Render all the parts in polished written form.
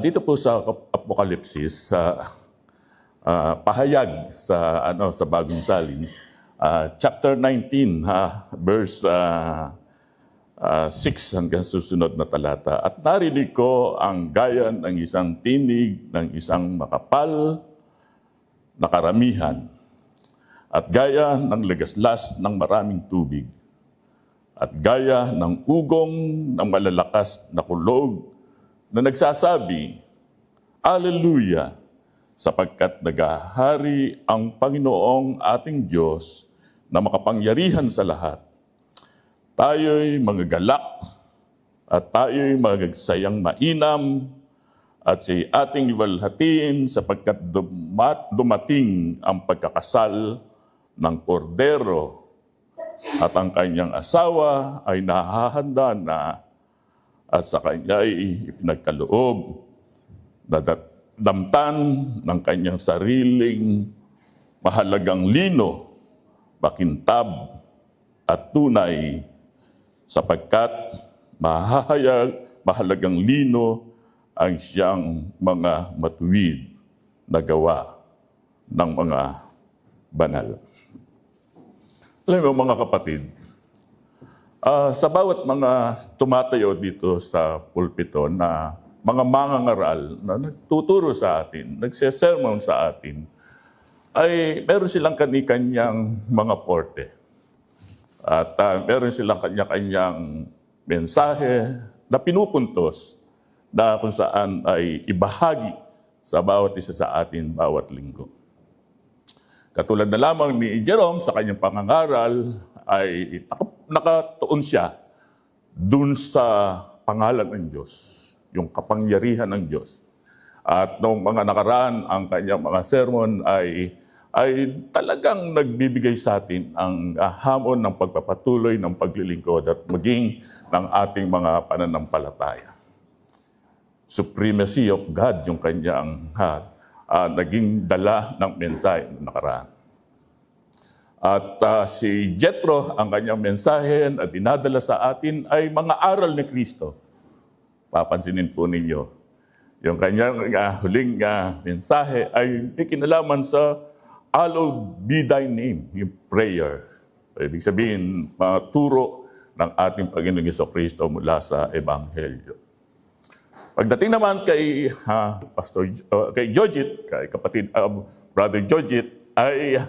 Dito po sa Apokalipsis, sa pahayag sa Bagong Salin, chapter 19, verse 6 hanggang susunod na talata. At narinig ko ang gaya ng isang tinig ng isang makapal na karamihan at gaya ng legaslas ng maraming tubig at gaya ng ugong ng malalakas na kulog na nagsasabi, Alleluia! Sapagkat nagahari ang Panginoong ating Diyos na makapangyarihan sa lahat. Tayo'y magagalak at tayo'y magagsayang mainam at si ating liwalhatiin sapagkat dumating ang pagkakasal ng kordero at ang kanyang asawa ay nahahanda na at sa kanya ay ipinagkaloob na damtan ng kanyang sariling mahalagang lino, makintab at tunay sapagkat mahalagang lino ang siyang mga matuwid na gawa ng mga banal. Alam mo mga kapatid, sa bawat mga tumatayo dito sa pulpito na mga mangangaral na nagtuturo sa atin, nagsesermon sa atin, ay meron silang kani-kanyang mga porte. At meron silang kanya-kanyang mensahe na pinupuntos na kung saan ay ibahagi sa bawat isa sa atin bawat linggo. Katulad na lamang ni Jerome sa kanyang pangangaral ay nakatuon siya dun sa pangalan ng Diyos, yung kapangyarihan ng Diyos. At noong mga nakaraan, ang kanyang mga sermon ay talagang nagbibigay sa atin ang hamon ng pagpapatuloy ng paglilingkod at maging ng ating mga pananampalataya. Supremacy of God yung kanyang naging dala ng mensahe ng nakaraan. At si Jethro, ang kanyang mensahe na dinadala sa atin ay mga aral ni Kristo. Papansinin po ninyo, yung kanyang huling mensahe ay may kinalaman sa hallowed be thy name, yung prayer. Ibig sabihin, turo ng ating Panginoong Jesucristo mula sa Ebanghelyo. Pagdating naman kay kay Jojit, kay kapatid Brother Jojit, ay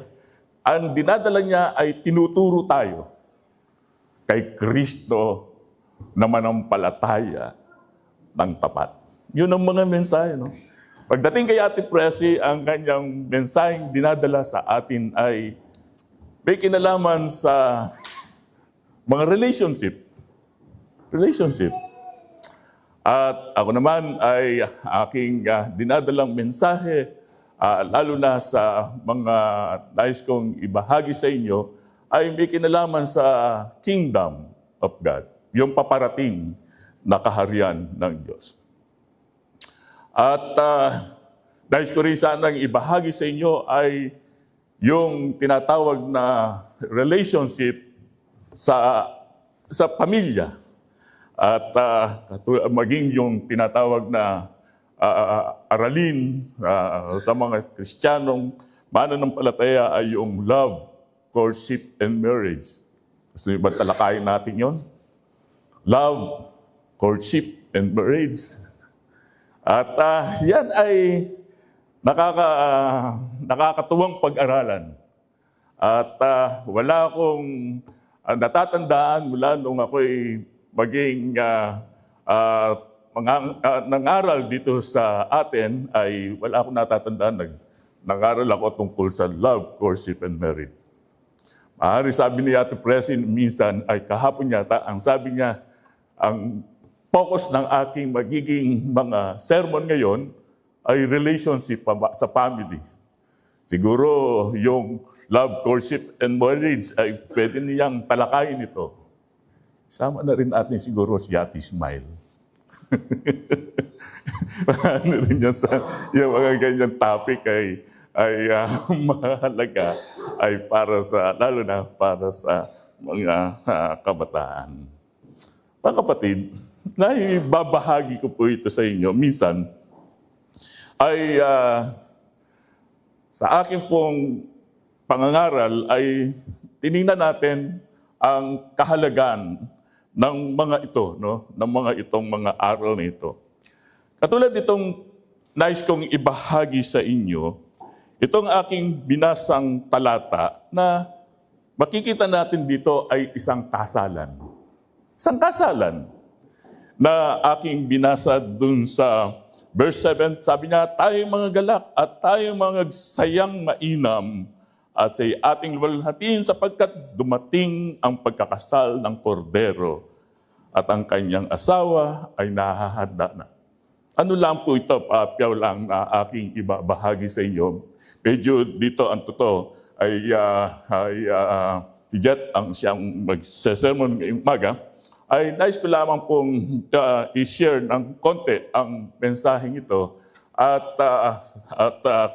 ang dinadala niya ay tinuturo tayo kay Kristo na manampalataya ng tapat. Yun ang mga mensahe, no? Pagdating kay Ate Presi, ang kanyang mensaheng dinadala sa atin ay may kinalaman sa mga relationship. At ako naman ay aking dinadalang mensahe, lalo na sa mga nais kong ibahagi sa inyo, ay may kinalaman sa kingdom of God, yung paparating na kaharian ng Diyos. At nais ko rin sanang ibahagi sa inyo ay yung tinatawag na relationship sa pamilya. At maging yung tinatawag na aralin sa mga Kristiyanong mananampalataya ay yung love, courtship, and marriage. Gusto niyo ba talakayin natin yon? Love, courtship, and marriage. At yan ay nakakatuwang pag-aralan. At wala akong natatandaan mula nung ako'y maging nangaral dito sa atin ay wala akong natatandaan. Nangaral ako tungkol sa love, courtship, and marriage. Maaari sabi ni Ate Presi minsan ay kahapon yata, ang sabi niya, ang focus ng aking magiging mga sermon ngayon ay relationship sa family. Siguro yung love, courtship, and marriage ay pwede niyang talakayin ito. Sama na rin natin siguro si Ate Smile. Ano rin yan sa yung mga ganyan topic ay mahalaga ay para sa, lalo na para sa mga kabataan. Mga kapatid, naibabahagi ko po ito sa inyo. Minsan ay sa aking pong pangangaral ay tiningnan natin ang kahalagan ng mga ito, no? Ng mga itong mga aral na ito. Katulad itong nais kong ibahagi sa inyo, itong aking binasang talata na makikita natin dito ay isang kasalan. Isang kasalan na aking binasa dun sa verse 7, sabi niya, tayong mga galak at tayong mga sayang mainam at sa ating luwalhatiin sapagkat dumating ang pagkakasal ng kordero at ang kanyang asawa ay nahahanda na. Ano lang po ito, papiyaw lang na aking ibabahagi sa inyo. Medyo dito ang totoo ay si Jet ang siyang mag-sermon ngayong umaga, ay nais ko lamang pong i-share ng konti ang mensaheng ito at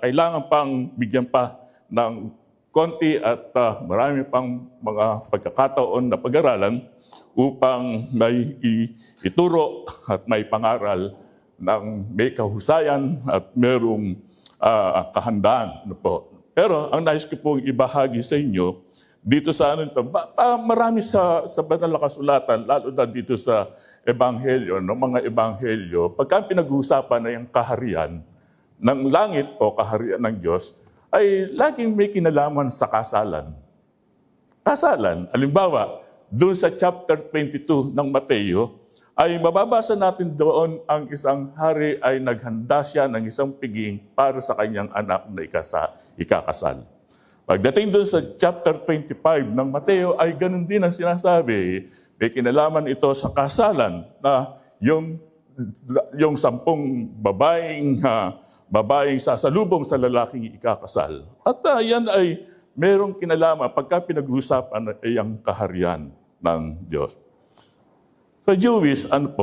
kailangan pang bigyan pa ng konti at marami pang mga pagkakataon na pag-aralan upang may ituro at may pangaral ng may kahusayan at merong kahandaan. Po. Pero ang nais ko pong ibahagi sa inyo, dito sa ano ito, marami sa banal na kasulatan, lalo na dito sa ebanghelyo, no, mga ebanghelyo, pagka pinag-uusapan na yung kaharian ng langit o kaharian ng Diyos, ay laging may kinalaman sa kasalan. Kasalan, halimbawa, doon sa chapter 22 ng Mateo, ay mababasa natin doon ang isang hari ay naghanda siya ng isang piging para sa kanyang anak na ikakasal. Pagdating doon sa chapter 25 ng Mateo, ay ganun din ang sinasabi. May kinalaman ito sa kasalan na yung 10 babaeng sasalubong sa lalaking ikakasal. At yan ay merong kinalaman pagka pinag-uusapan ay ang kaharian ng Diyos. Sa Jewish, ang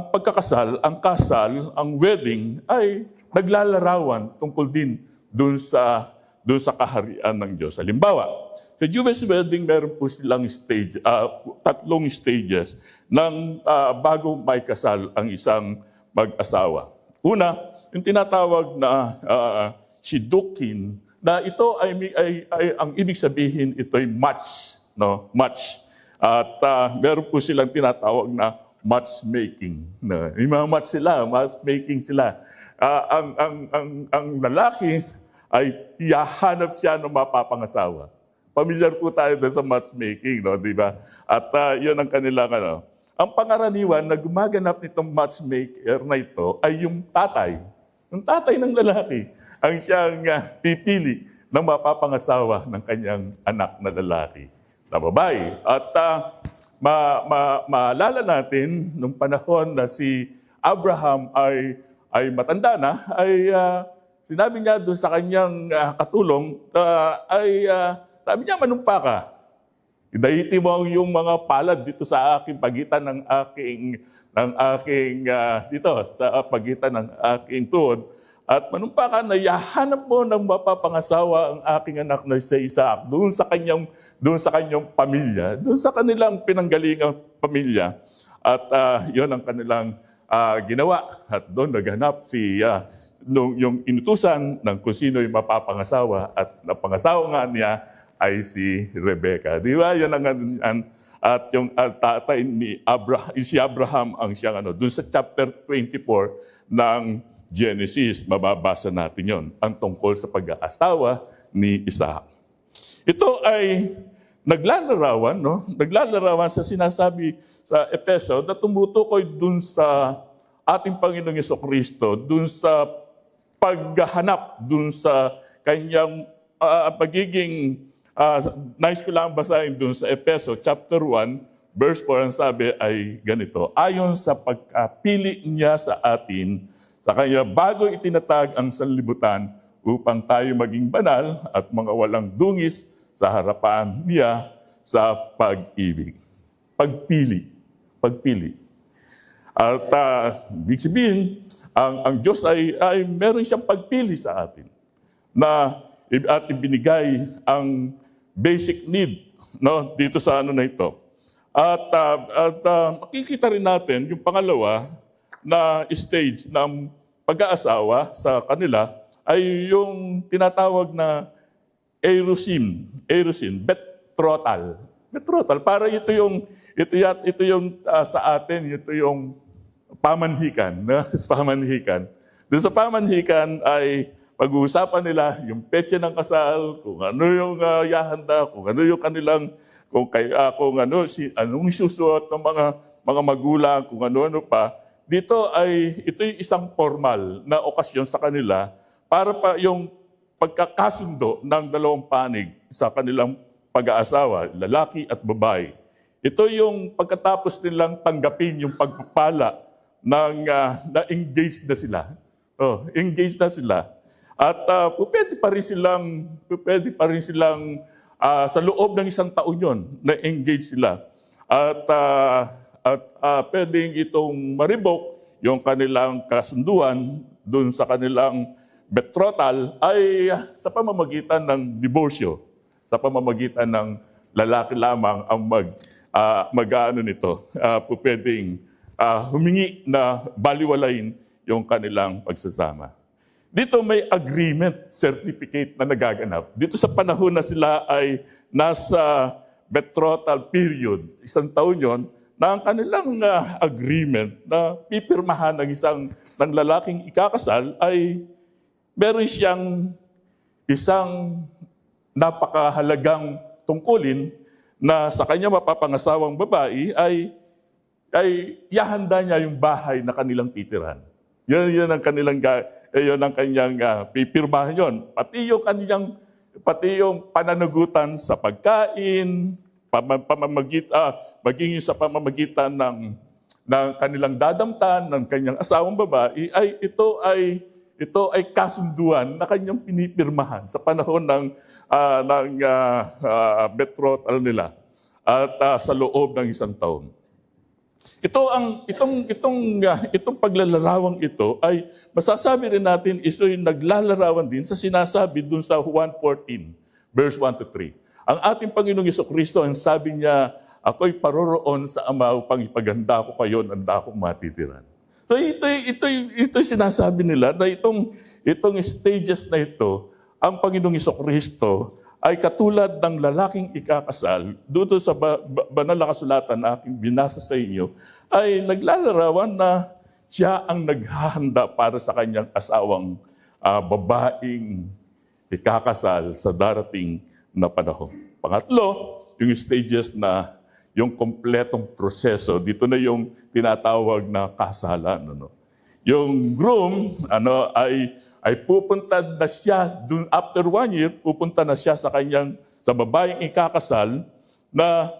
pagkakasal, ang kasal, ang wedding ay naglalarawan tungkol din doon sa kaharian ng Diyos. Halimbawa, sa Jewish wedding, meron po silang tatlong stages ng bago may kasal ang isang mag-asawa. Una, yung tinatawag na shidukin, na ito ay ang ibig sabihin, ito ay match, no? Match. At meron po silang tinatawag na matchmaking. Matchmaking sila. Ang lalaki ay ihahanap siya ng mapapangasawa. Pamilyar po tayo sa matchmaking, no? Di ba? At yun ang kanilang ano. Ang pangaraniwan na gumaganap nitong matchmaker na ito ay yung tatay. Yung tatay ng lalaki ang siyang pipili ng mapapangasawa ng kanyang anak na lalaki na babae. At maalala natin, nung panahon na si Abraham ay matanda na, ay sinabi niya doon sa kanyang katulong, sabi niya, manumpa ka. Idahiti mo yung mga palad dito sa aking pagitan ng aking tuhod. At manumpa ka na yahanap mo ng mapapangasawa ang aking anak na si Isaac doon sa kanyang pamilya, doon sa kanilang pinanggalingang pamilya. At yon ang kanilang ginawa. At doon naghanap yung inutusan ng kung sino yung mapapangasawa at napangasawa nga niya ay si Rebecca. Di ba? Yan at yung tatay ni si Abraham ang siyang doon sa chapter 24 ng Genesis, mababasa natin yon, ang tungkol sa pag-aasawa ni Isaac. Ito ay naglalarawan, no? Naglalarawan sa sinasabi sa Efeso na tumutukoy dun sa ating Panginoong Jesucristo, dun sa paghahanap, dun sa kanyang pagiging, nais ko lang basahin dun sa Efeso chapter 1, verse 4, ang sabi ay ganito, ayon sa pagkapili niya sa atin, sa kanya bago itinatag ang sanlibutan upang tayo maging banal at mga walang dungis sa harapan niya sa pag-ibig. Pagpili. Pagpili. At ibig sabihin, ang Diyos ay meron siyang pagpili sa atin at ibinigay ang basic need, no, dito sa na ito. Makikita rin natin yung pangalawa na stage ng pag-aasawa sa kanila ay yung tinatawag na betrothal. Betrothal, para ito yung sa atin, ito yung pamanhikan. No? Pamanhikan. Doon sa pamanhikan ay pag-uusapan nila yung petsa ng kasal, kung ano yung yahanda, kung ano yung kanilang, anong isusuot ng mga magulang, kung ano-ano pa. Dito ito yung isang formal na okasyon sa kanila para pa yung pagkakasundo ng dalawang panig sa kanilang pag-aasawa, lalaki at babae. Ito yung pagkatapos nilang tanggapin yung pagpapala na-engaged na sila. Engaged na sila. At pwede pa rin silang sa loob ng isang taon yun, na-engage sila. At pwedeng itong maribok yung kanilang kasunduan dun sa kanilang betrothal ay sa pamamagitan ng diborsyo, sa pamamagitan ng lalaki lamang ang pwedeng humingi na baliwalain yung kanilang pagsasama. Dito may agreement certificate na nagaganap. Dito sa panahon na sila ay nasa betrothal period, isang taon yon, na ang kanilang agreement na pipirmahan ng lalaking ikakasal ay meron siyang isang napakahalagang tungkulin na sa kanya mapapangasawang babae ay ihahanda niya yung bahay na kanilang titiran. Yun ang kanyang pipirmahan yon. Pati yung pananagutan sa pagkain, maging sa pamamagitan ng kanilang dadamtan ng kanyang asawang babae ay ito ay kasunduan na kanyang pinipirmahan sa panahon ng betrothal nila at sa loob ng isang taon. Itong paglalarawang ito ay masasabi rin natin ito'y naglalarawan din sa sinasabi dun sa Juan 14, verse 1-3. Ang ating Panginoong Jesucristo, ang sabi niya, ako'y paroroon sa Ama upang ipaganda ko kayo ng dakong matitiran. So ito'y sinasabi nila na itong stages na ito, ang Panginoong Jesucristo ay katulad ng lalaking ikakasal, dito sa banal na kasulatan na aking binasa sa inyo, ay naglalarawan na siya ang naghahanda para sa kanyang asawang babaeng ikakasal sa darating na panahon. Pangatlo, yung stages na yung kompletong proseso, dito na yung tinatawag na kasalan. Yung groom ay pupunta na siya, after 1 year, pupunta na siya sa babaeng ikakasal na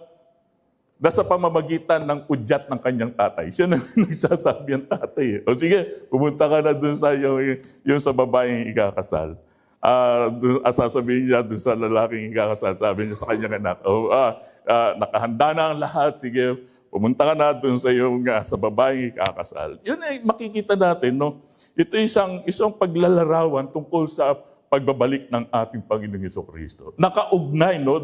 nasa pamamagitan ng udyat ng kanyang tatay. Siya na nagsasabi ang tatay. O sige, pumunta ka na dun sa yung sa babaeng ikakasal. Sasabihin niya dun sa lalaking ikakasal, sabi niya sa kanyang anak, nakahanda na ang lahat, sige, pumunta ka na dun sa babaeng ikakasal. Yun ay makikita natin, no? Ito isang paglalarawan tungkol sa pagbabalik ng ating Panginoong Jesucristo. Nakaugnay, no,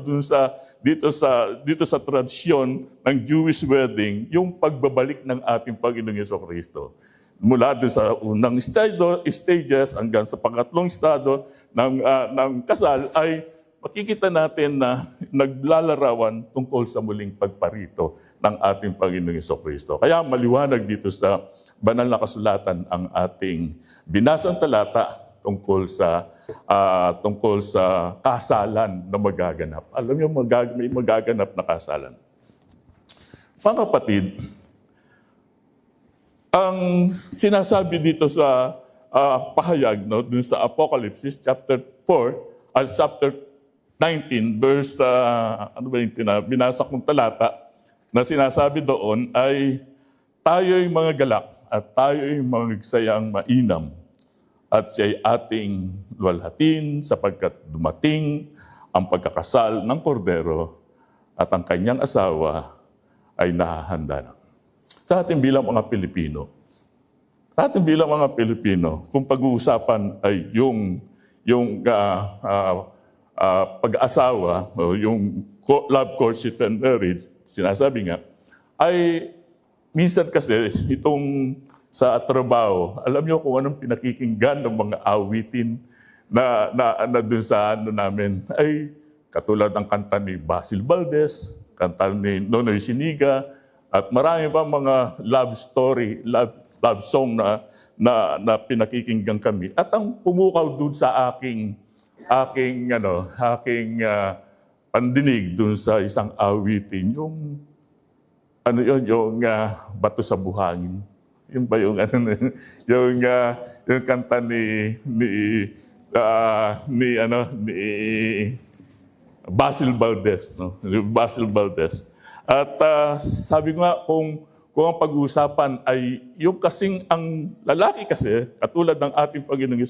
dito sa tradisyon ng Jewish wedding, yung pagbabalik ng ating Panginoong Jesucristo. Mula dun sa unang stages hanggang sa pangatlong estado ng kasal ay makikita natin na naglalarawan tungkol sa muling pagparito ng ating Panginoong Jesucristo. Kaya maliwanag dito sa banal na kasulatan ang ating binasang talata tungkol sa kasalan na magaganap. Alam niyo, may magaganap na kasalan. Mga kapatid, ang sinasabi dito sa pahayag, no, dun sa Apocalypse chapter 4 at chapter 19 verse binasa kong talata na sinasabi doon ay tayo'y mga galak at tayo'y magsayang mainam at siya'y ating luwalhatin sapagkat dumating ang pagkakasal ng kordero at ang kanyang asawa ay nahahanda na. Sa ating bilang mga Pilipino, kung pag-uusapan ay yung pag-asawa, o yung love, courtship, and marriage, sinasabi nga, ay minsan kasi itong sa trabaho, alam niyo kung anong pinakikinggan ng mga awitin na dun sa ano namin, ay katulad ng kanta ni Basil Valdez, kanta ni Nonoy Siniga, at marami pa mga love story, love song na pinakikinggan kami. At ang pumukaw dun sa aking pandinig dun sa isang awitin, yung bato sa buhangin. Yung ba yung yung kanta ni Basil Valdez, no? Basil Valdez. At sabi ko nga, kung ang pag-uusapan ay yung kasing ang lalaki kasi, katulad ng ating Panginoong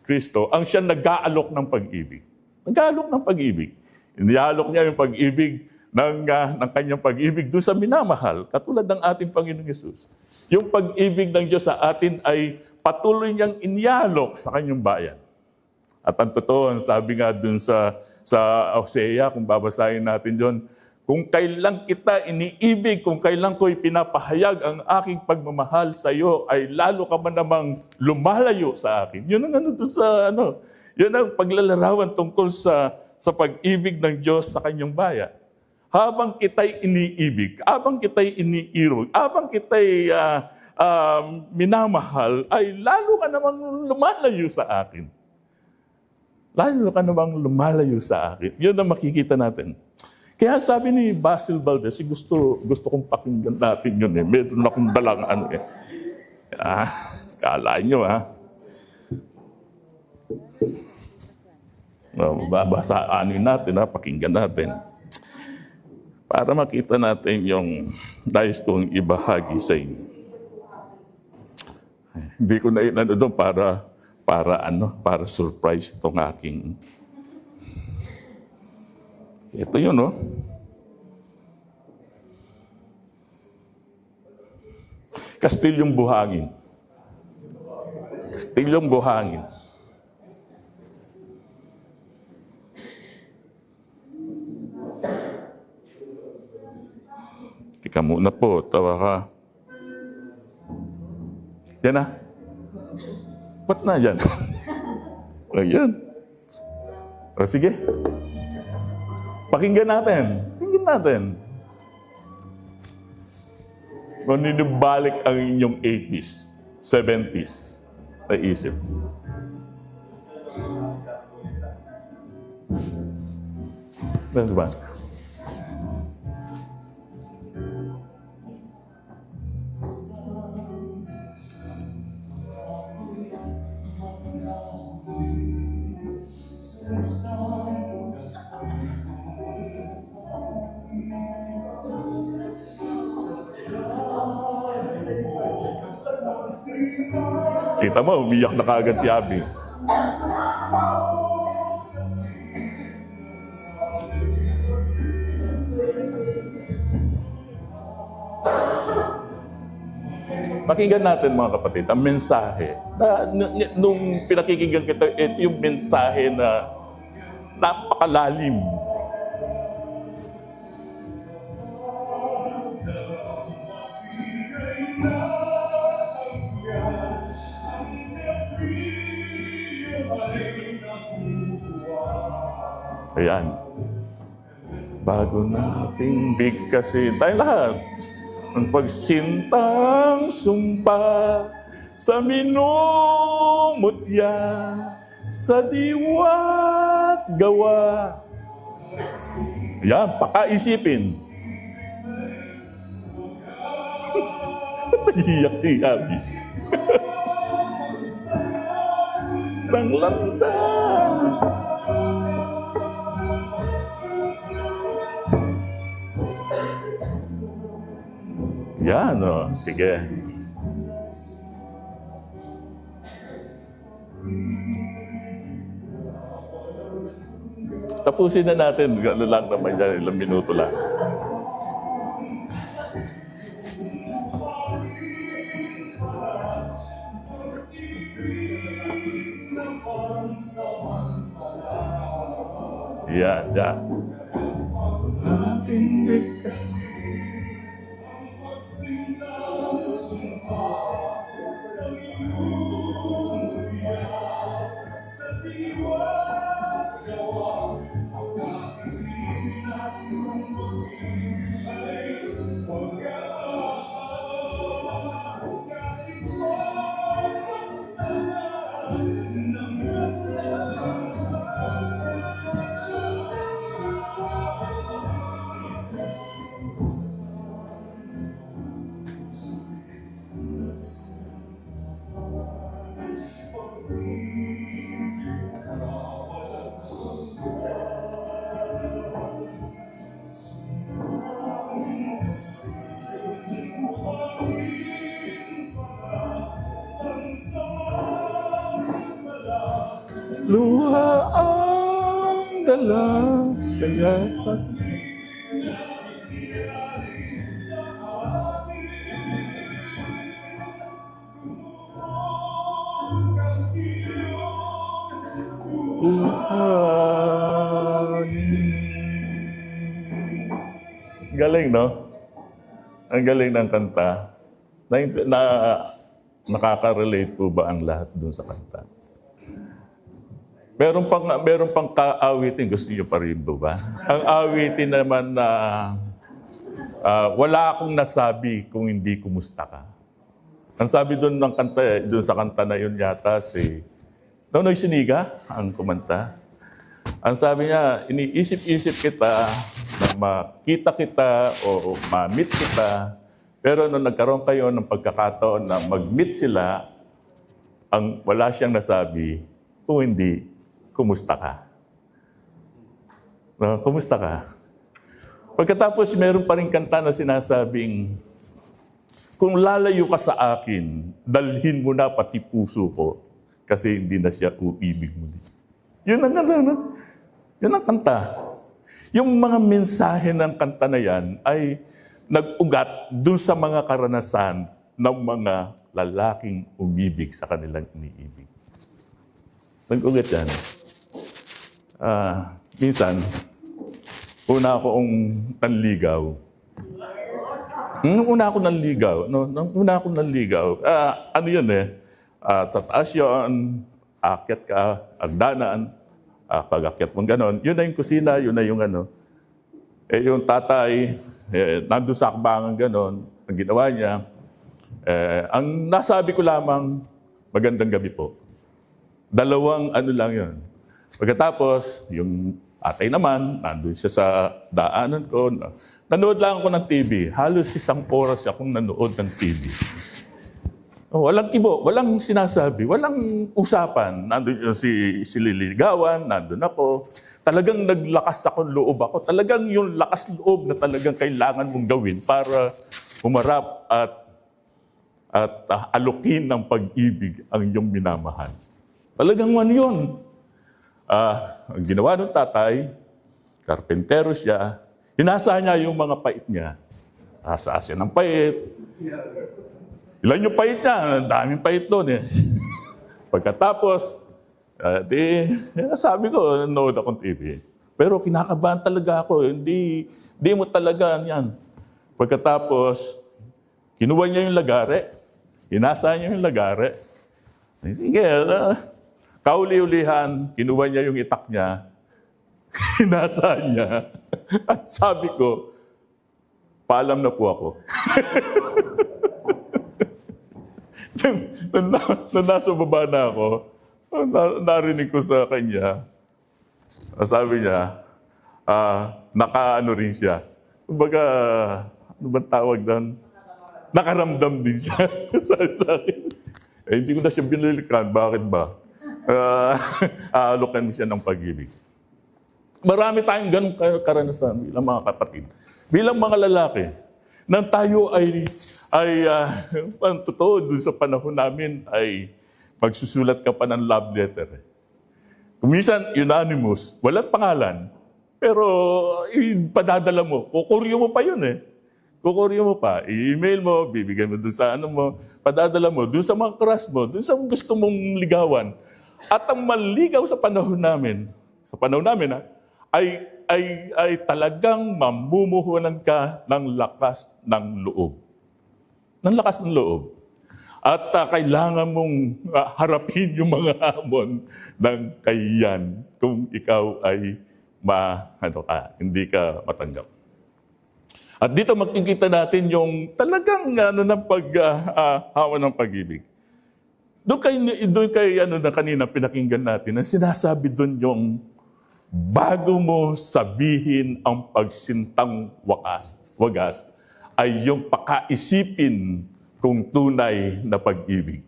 Kristo, ang siya nag-aalok ng pag-ibig. Nag-aalok ng pag-ibig. Iniaalok niya yung pag-ibig ng kanyang pag-ibig doon sa minamahal, katulad ng ating Panginoong Yesus. Yung pag-ibig ng Diyos sa atin ay patuloy niyang inialok sa kanyang bayan. At ang totoo, sabi nga doon sa Hosea, kung babasahin natin doon, kung kailan kita iniibig, kung kailan ko'y pinapahayag ang aking pagmamahal sa iyo, ay lalo ka man namang lumalayo sa akin. Yun ang yun ang paglalarawan tungkol sa pag-ibig ng Diyos sa kanyang bayan. Habang kita'y iniibig, habang kita'y iniirog, habang kita'y minamahal, ay lalo ka namang lumalayo sa akin. Lalo ka namang lumalayo sa akin. Yun ang makikita natin. Kaya sabi ni Basil Valdez, gusto kong pakinggan natin yun eh. Meron akong dalang kala nyo babasaanin natin, pakinggan natin. Para makita natin yung nais kong ibahagi sa inyo. Hindi ko na inano doon para surprise itong aking. Ito yun, no? Kastilyong Buhangin. Kastilyong Buhangin. Tika muna po, tawa ka. Yan na. Ba't na yan? Ayan. O sige. Pakinggan natin. Pakinggan natin. Kung ninibalik ang inyong 80s, 70s, na isip. Ano ba? Kita mo, umiyak na kaagad si Abby. Pakinggan natin mga kapatid, ang mensahe. Nung pinakikinggan kita, yung mensahe na napakalalim. Ayan. Bago nating bigkasin tayo lahat. Ang pagsintang sumpa sa minumutya, sa diwa't gawa. Ayan, pakaisipin. Nag-iyak si Abby. Nang landa. Yan, sige. Tapusin na natin. Ano lang naman yan, ilang minuto lang. Yan, yan. Luha ang dala, kaya galing, no? Ang galing ng kanta. Nakaka-relate po ba ang lahat dun sa kanta? Meron pang ka-awitin, gusto niyo pa rin ba? Ang awitin naman na wala akong nasabi kung hindi kumusta ka. Ang sabi doon ng kanta, doon sa kanta na yun yata si Nonoy Siniga, ang kumanta. Ang sabi niya, iniisip-isip kita na makita kita o ma-meet kita. Pero nung nagkaroon kayo ng pagkakataon na mag-meet sila, ang wala siyang nasabi, kung hindi, kumusta ka? No, kumusta ka? Pagkatapos, meron pa rin kanta na sinasabing, kung lalayo ka sa akin, dalhin mo na pati puso ko kasi hindi na siya uibig muli. Yun ang kanta, no? Yun ang kanta. Yung mga mensahe ng kanta na yan ay nag-ugat dun sa mga karanasan ng mga lalaking umibig sa kanilang iniibig. Nag-ugat yan. Minsan, una akong nanligaw. Una akong nanligaw. Ano yun sa taas yun, aakyat ka, agdanan, pag-akyat mong ganon. Yun na yung kusina, yun na yung ano. Yung tatay, nandun sa akbangan ganon, ang ginawa niya, ang nasabi ko lamang, magandang gabi po. Dalawang ano lang yun. Pagkatapos, yung atay naman, nandun siya sa daanan ko. Nanood lang ako ng TV. Halos 1 oras akong nanood ng TV. Walang kibo, walang sinasabi, walang usapan. Nandun yung si Liligawan, nandun ako. Talagang naglakas loob ako. Talagang yung lakas loob na talagang kailangan mong gawin para humarap at alukin ng pag-ibig ang iyong minamahal. Talagang ano yun. Ang ginawa ng tatay, karpentero siya, hinasa niya yung mga pait niya. Asa siya ng pait. Ilan yung pait niya? Ang daming pait doon eh. Pagkatapos, sabi ko, nanood akong TV. Pero kinakabahan talaga ako. Hindi mo talaga yan. Pagkatapos, kinuha niya yung lagare. Hinasa niya yung lagare. Sige, kauli-ulihan, kinuha niya yung itak niya. Hinasa niya. At sabi ko, paalam na po ako. Nung nasa baba na ako, narinig ko sa kanya, sabi niya, naka-ano rin siya. Kumbaga, ano ba tawag doon? Nakaramdam din siya sa akin. Hindi ko na siya binilikan. Bakit ba? Aalokan siya ng pag-ibig. Marami tayong ganong karanasan bilang mga kapatid. Bilang mga lalaki, nang tayo ay totoo, doon sa panahon namin ay magsusulat ka pa ng love letter. Kuminsan, unanimous, walang pangalan, pero padadala mo, kukuryo mo pa yun Kukuryo mo pa, i-email mo, bibigay mo doon sa ano mo, padadala mo, doon sa mga crush mo, doon sa gusto mong ligawan. At ang maligaw sa panahon namin ay talagang mamumuhunan ka ng lakas ng loob. Ng lakas ng loob. At kailangan mong harapin yung mga hamon ng kahiyan kung ikaw ay hindi ka matanggap. At dito makikita natin yung talagang ng hamon ng pag-ibig. Doon kay na kanina pinakinggan natin, ang sinasabi doon yung bago mo sabihin ang pagsintang wagas ay yung pakaisipin kung tunay na pag-ibig.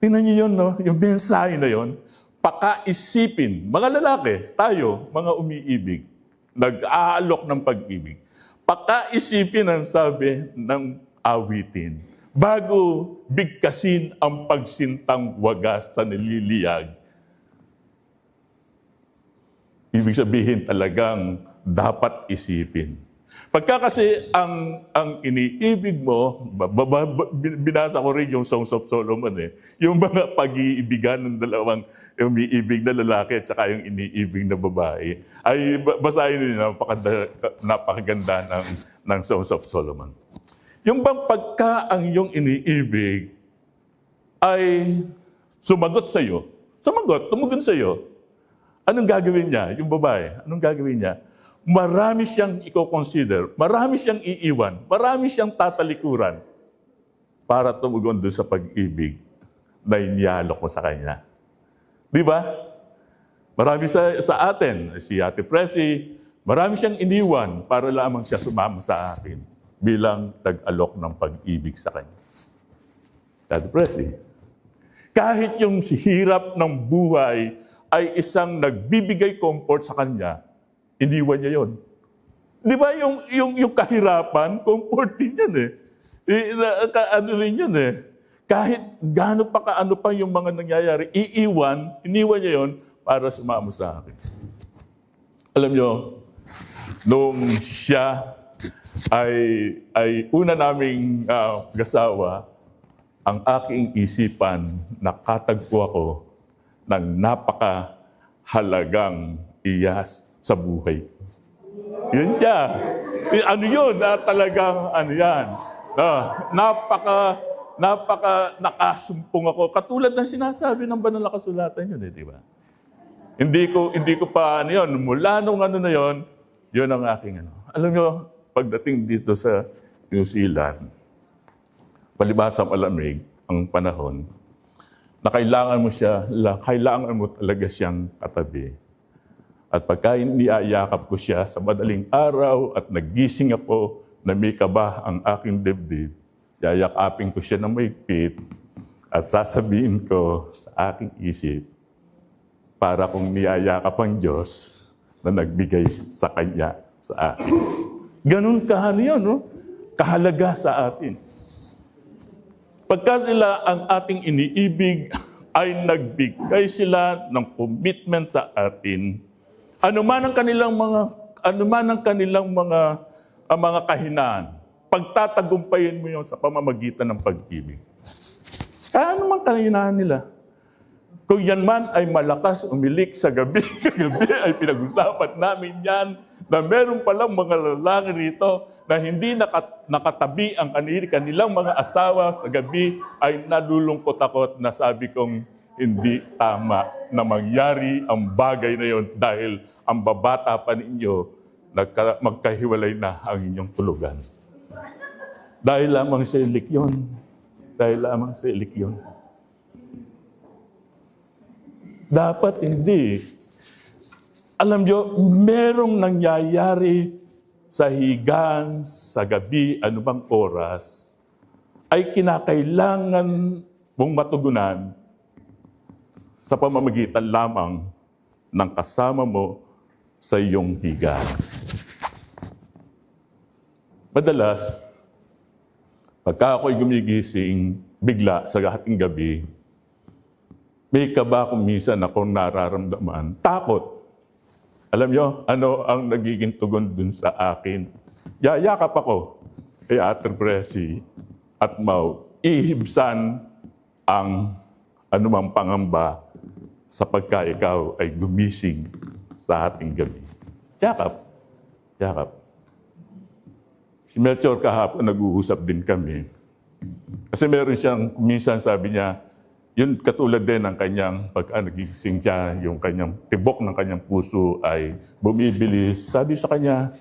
Tingnan niyo yun, no? Yung mensahe na yun, pakaisipin. Mga lalaki, tayo, mga umiibig, nag-aalok ng pag-ibig. Pakaisipin ang sabi ng awitin. Bago bigkasin ang pagsintang wagas sa nililiyag. Ibig sabihin talagang dapat isipin. Pagka kasi ang iniibig mo, binasa ko rin yung Songs of Solomon yung mga pag-iibigan ng dalawang umiibig na lalaki at saka yung iniibig na babae, ay basahin niyo napakaganda ng Songs of Solomon. Yung bang pagka ang iyong iniibig ay sumagot sa iyo, tumugon sa iyo, anong gagawin niya? Yung babae, anong gagawin niya? Marami siyang i-consider, marami siyang iiwan, marami siyang tatalikuran para tumugon doon sa pag-ibig na inialok mo sa kanya. Di ba? Marami sa atin, si Ate Presi, marami siyang iniwan para lamang siya sumama sa akin bilang tag-alok ng pag-ibig sa kanya. Ate Presi, kahit yung hirap ng buhay ay isang nagbibigay comfort sa kanya, iniwan niya yon. Di ba yung kahirapan, comfort din yan ano rin yun Kahit gaano pa kaano pa yung mga nangyayari, iniwan niya yon para sumama sa akin. Alam niyo, nung siya ay una naming gasawa, ang aking isipan, nakatagpo ako ng napakahalagang iyas sa buhay. Yun siya. Ano yun? Talagang ano yan. Napaka nakasumpong ako. Katulad ng sinasabi ng banal na kasulatan yun di ba? Hindi ko pa ano yun. Mula nung ano na yun, yun ang aking ano. Alam nyo, pagdating dito sa New Zealand, palibhasang malamig ang panahon, na kailangan mo talaga siyang katabi. At pagka niyayakap ko siya sa madaling araw at nagising ako na may kaba ang aking dibdib, yayakapin ko siya ng mahigpit at sasabihin ko sa aking isip, para kung niyayakap ang Diyos na nagbigay sa Kanya, sa atin. Ganun kahalaga sa atin. Pagka sila ang ating iniibig, ay nagbigay sila ng commitment sa atin. Ano man ang kanilang mga kahinaan, pagtatagumpayin mo yon sa pamamagitan ng pag-ibig. Ano man kahinaan nila? Kung yan man ay malakas umilik sa gabi, kagabi ay pinag-usapan namin yan, na meron palang mga lalaki rito na hindi nakatabi ang kanilang mga asawa sa gabi, ay nalulungkot ako na sabi kong hindi tama na mangyari ang bagay na yon dahil ang babata pa ninyo, magkahiwalay na ang inyong tulugan. Dahil lamang sa ilik yun. Dapat hindi. Alam nyo, merong nangyayari sa higaan, sa gabi, anumang oras, ay kinakailangan mong matugunan sa pamamagitan lamang ng kasama mo sa iyong higaan. Madalas, pagka ako'y gumigising bigla sa hating gabi, may kaba kung minsan akong nararamdaman, takot. Alam nyo, ano ang nagiging tugon dun sa akin? Yayakap ako kay Ate Presi at Mau, ihibsan ang anumang pangamba sa pagka ikaw ay gumising sa ating gabi. Yakap. Yakap. Si Melchor kahapon, nag-uusap din kami. Kasi meron siyang, minsan sabi niya, yun katulad din ng kanyang, pagka nagising siya, yung kanyang tibok ng kanyang puso ay bumibilis. Sabi sa kanya,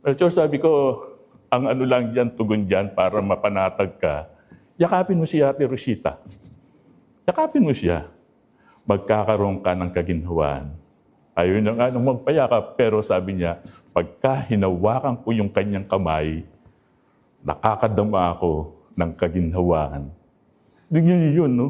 Melchor, sabi ko, ang ano lang dyan, tugon dyan para mapanatag ka, yakapin mo si Ate Rosita. Yakapin mo siya. Magkakaroon ka ng kaginhawaan. Ayaw niya nga nung magpayakap, pero sabi niya, pagka hinawakan ko yung kanyang kamay, nakakadama ako ng kaginhawaan. Tingnan niyo yun, no?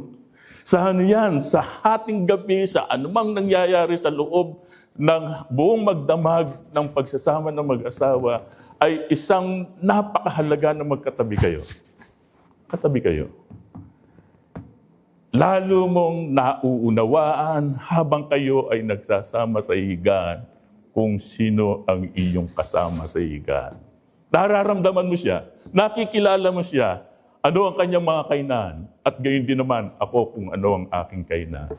Sa ano yan? Sa hating gabi, sa anumang nangyayari sa loob ng buong magdamag ng pagsasama ng mag-asawa, ay isang napakahalaga na magkatabi kayo. Katabi kayo. Lalo mong nauunawaan habang kayo ay nagsasama sa higaan kung sino ang iyong kasama sa higaan. Nararamdaman mo siya, nakikilala mo siya, ano ang kanyang mga kainan, at gayon din naman ako kung ano ang aking kainan.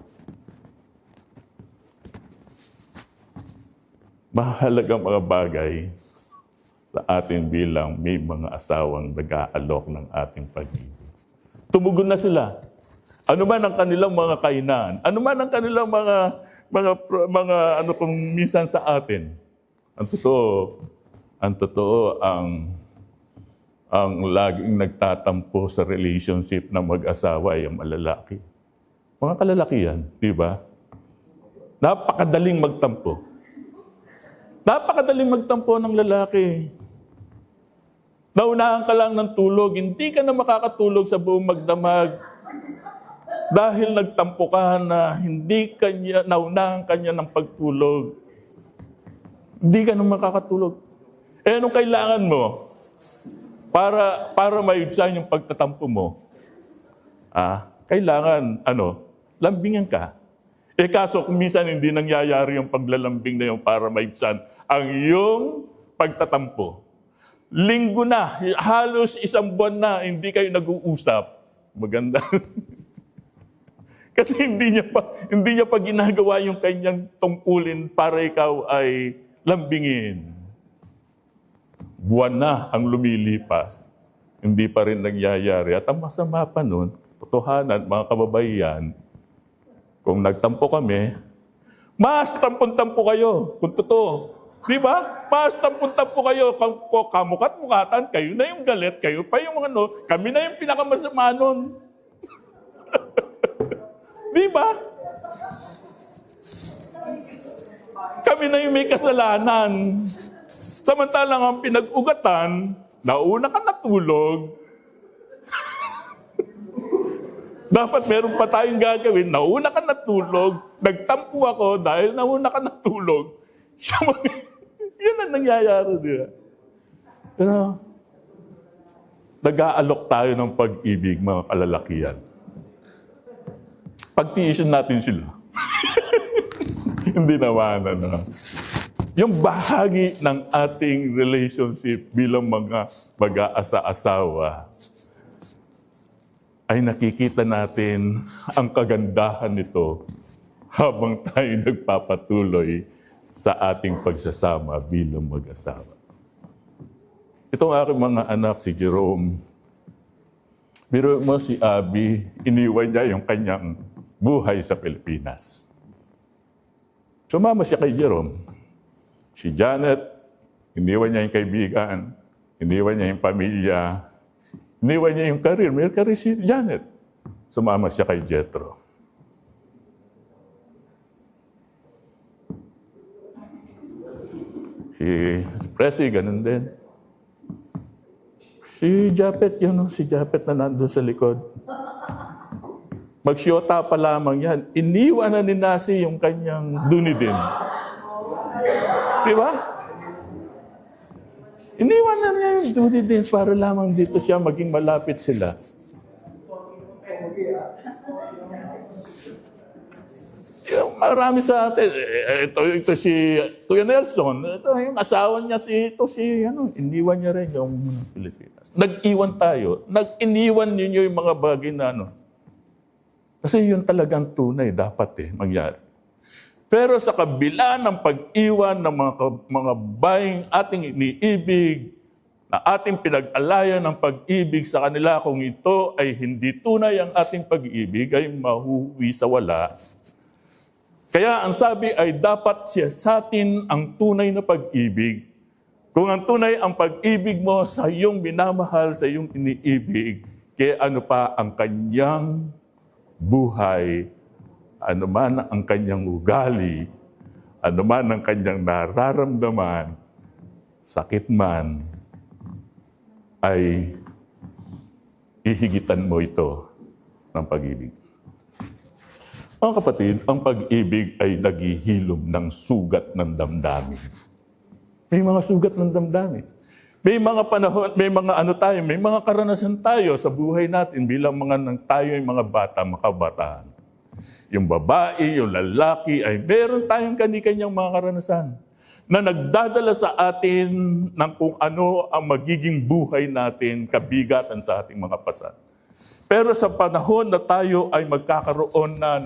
Mahalagang mga bagay sa atin bilang may mga asawang nag-aalok ng ating pag-ibig. Tumugon na sila. Ano man ang kanilang mga kainan, ano man ang kanilang mga ano kung minsan sa atin. Ang totoo, ang laging nagtatampo sa relationship ng mag-asawa ay ang malalaki. Mga kalalakihan, di ba? Napakadaling magtampo. Napakadaling magtampo ng lalaki. Naunahan ka lang ng tulog, hindi ka na makakatulog sa buong magdamag. Dahil nagtampo ka na hindi kanya, naunahan kanya ng pagtulog. Hindi ka na makakatulog. Eh, anong kailangan mo? Para maibsan yung pagtatampo mo, kailangan, lambingan ka. Eh kaso, kung minsan hindi nangyayari yung paglalambing na yung para maibsan ang iyong pagtatampo. Linggo na, halos isang buwan na, hindi kayo nag-uusap. Maganda. Kasi hindi niya pa ginagawa yung kanyang tungkulin para ikaw ay lambingin. Buwan na ang lumilipas, hindi pa rin nangyayari. At ang masama pa nun, totohanan, mga kababayan, kung nagtampo kami, mas tampon-tampo kayo, kung totoo. Di ba? Mas tampon-tampo kayo, kamukat-mukatan, kayo na yung galit, kayo pa yung kami na yung pinakamasama nun. Di ba? Kami na yung may kasalanan. Samantalang ang pinag-ugatan, nauna ka natulog. Dapat meron pa tayong gagawin, nauna ka natulog, nagtampo ako dahil nauna ka natulog. Yan ang nangyayari, di ba? Pero, nag-aalok tayo ng pag-ibig, mga kalalakihan. Pagtiisin natin sila. Hindi naman, Yung bahagi ng ating relationship bilang mga mag-aasa-asawa ay nakikita natin ang kagandahan nito habang tayo nagpapatuloy sa ating pagsasama bilang mag-asawa. Itong aking mga anak, si Jerome, biro mo si Abby, iniwan niya yung kanyang buhay sa Pilipinas. Sumama siya kay Jerome. Si Janet, iniwan niya yung kaibigan, iniwan niya yung pamilya, iniwan niya yung career. May career si Janet. Sumama siya kay Jethro. Si Presi, ganun din. Si Japet, si Japet na nandun sa likod. Magsyota pa lamang yan. Iniwan na ni Nasi yung kanyang dunidin. Di ba? Iniwan na niya yung dunidin para lamang dito siya maging malapit sila. Marami sa atin. Ito si Kuya Nelson. Ito yung asawa niya iniwan niya rin yung Pilipinas. Nag-iwan tayo. Nag-iniwan ninyo yung mga bagay na Kasi yun talagang tunay dapat mangyari. Pero sa kabila ng pag-iwan ng mga babaeng ating iniibig, na ating pinag-alayan ng pag-ibig sa kanila, kung ito ay hindi tunay ang ating pag-ibig, ay mahuwi sa wala. Kaya ang sabi ay dapat siya sa atin ang tunay na pag-ibig. Kung ang tunay ang pag-ibig mo sa iyong minamahal, sa iyong iniibig, kaya ano pa ang kanyang buhay, ano man ang kanyang ugali, ano man ang kanyang nararamdaman, sakit man, ay ihigitan mo ito ng pag-ibig. Mga kapatid, ang pag-ibig ay naghihilom ng sugat ng damdamin. May mga sugat ng damdamin. May mga panahon, may mga karanasan tayo sa buhay natin bilang tayo ay mga bata, makabataan. Yung babae, yung lalaki, ay meron tayong kani-kanyang mga karanasan na nagdadala sa atin ng kung ano ang magiging buhay natin, kabigatan sa ating mga pasat. Pero sa panahon na tayo ay magkakaroon na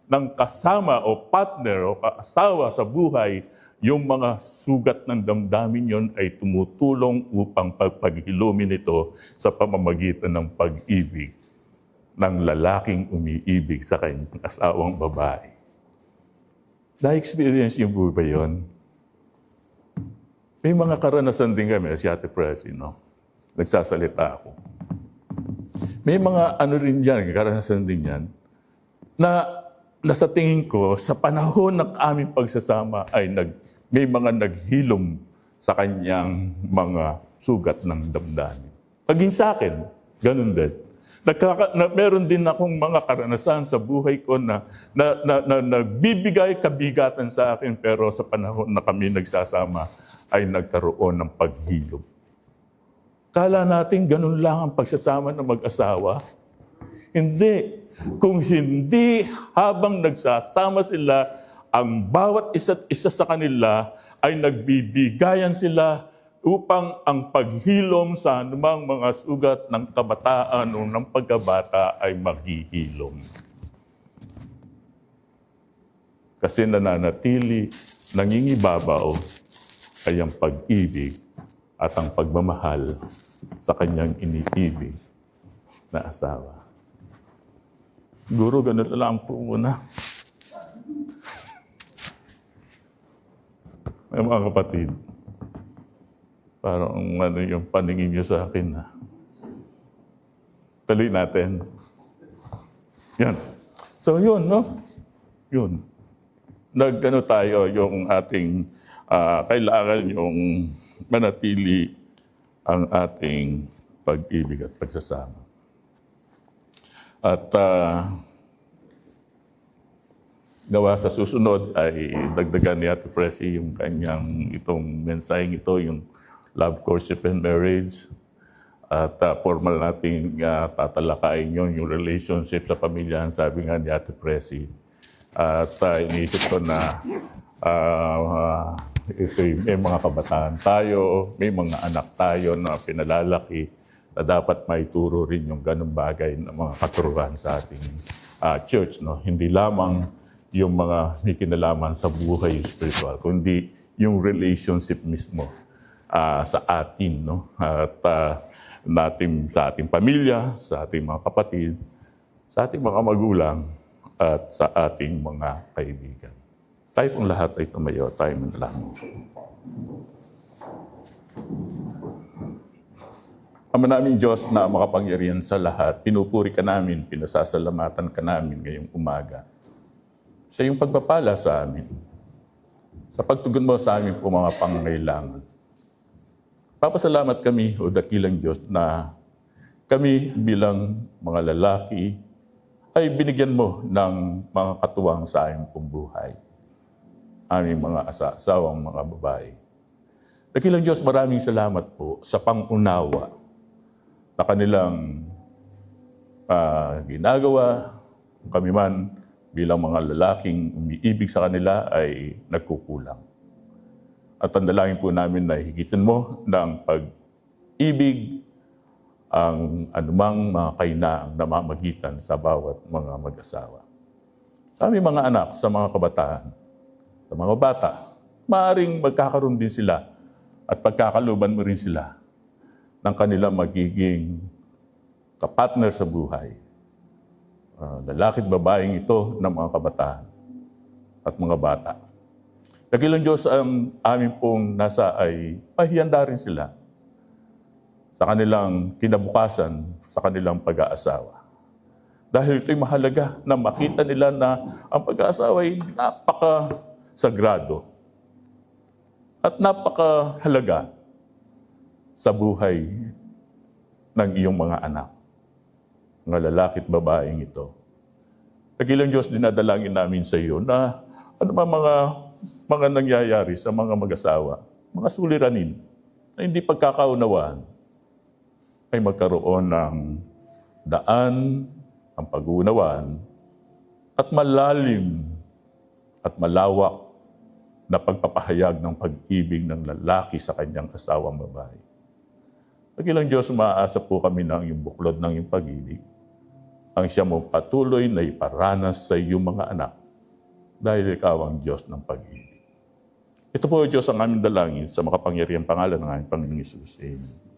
ng kasama o partner o kaasawa sa buhay, yung mga sugat ng damdamin yon ay tumutulong upang pagpaghilumin ito sa pamamagitan ng pag-ibig ng lalaking umiibig sa kanyang asawang babae. Na-experience yung po ba yun? May mga karanasan din kami, si Ate Presi, no? Nagsasalita ako. May mga rin dyan, karanasan din yan, na sa tingin ko, sa panahon ng aming pagsasama ay may mga naghilom sa kanyang mga sugat ng damdamin. Paging sa akin, ganun din. Meron din akong mga karanasan sa buhay ko na nagbibigay kabigatan sa akin, pero sa panahon na kami nagsasama ay nagkaroon ng paghilom. Kala natin ganun lang ang pagsasama ng mag-asawa? Hindi. Kung hindi habang nagsasama sila, ang bawat isa't isa sa kanila ay nagbibigayan sila upang ang paghilom sa anumang mga sugat ng kabataan o ng pagkabata ay maghihilom. Kasi nananatili, nangingibabaw ay ang pag-ibig at ang pagmamahal sa kanyang iniibig na asawa. Guro, ganun lang po muna. Ay mga kapatid, parang yung paningin niyo sa akin na. Tuloy natin. Yan. So yun, no? Yun. Tayo yung ating kailangan yung manatili ang ating pag-ibig at pagsasama. At gawa sa susunod ay dagdagan ni Ate Presi yung kanyang itong mensaheng ito, yung love, courtship, and marriage. At formal natin tatalakayin yun, yung relationship sa pamilya, sabi nga ni Ate Presi. At iniisip ko na may mga kabataan tayo, may mga anak tayo na pinalalaki na dapat maituro rin yung ganung bagay na mga katuruan sa ating church. No? Hindi lamang yung mga may kinalaman sa buhay spiritual, kundi yung relationship mismo sa atin, no? At sa ating pamilya, sa ating mga kapatid, sa ating mga magulang, at sa ating mga kaibigan. Tayo pong lahat ay tumayo, tayo manalangin. Ama naming Diyos na makapangyarihan sa lahat, pinupuri ka namin, pinasasalamatan ka namin ngayong umaga sa iyong pagpapala sa amin, sa pagtugon mo sa aming mga pangangailangan. Papasalamat kami, o dakilang Diyos, na kami bilang mga lalaki ay binigyan mo ng mga katuwang sa aming buhay, aming mga asawang mga babae. Dakilang Diyos, maraming salamat po sa pangunawa na kanilang ginagawa. Kami man bilang mga lalaking umiibig sa kanila ay nagkukulang. At ang dalangin po namin na higitin mo ng pag-ibig ang anumang mga kainaang namamagitan sa bawat mga mag-asawa. Sa aming mga anak, sa mga kabataan, sa mga bata, maaaring magkakaroon din sila at pagkakaluban mo rin sila ng kanilang magiging kapartner sa buhay. Lalaki at babaeng ito ng mga kabataan at mga bata. Dakilang Diyos ang amin pong nasa ay pahihanda rin sila sa kanilang kinabukasan, sa kanilang pag-aasawa. Dahil ito'y mahalaga na makita nila na ang pag-aasawa ay napaka-sagrado at napakahalaga sa buhay ng iyong mga anak, mga lalaki at babaeng ito. Dakilang Diyos, dinadalangin namin sa iyo na ano mga nangyayari sa mga mag-asawa, mga suliranin na hindi pagkakaunawaan, ay magkaroon ng daan, ang pag-uunawaan, at malalim at malawak na pagpapahayag ng pag-ibig ng lalaki sa kanyang asawang babae. Dakilang Diyos, umaasa po kami ng iyong buklod ng iyong pag-ibig, ang siya mo patuloy na iparanas sa iyong mga anak, dahil ikaw ang Diyos ng pag-ibig. Ito po, Diyos, ang aming dalangin sa makapangyarihang pangalan ng aming Panginoong Hesus. Amen.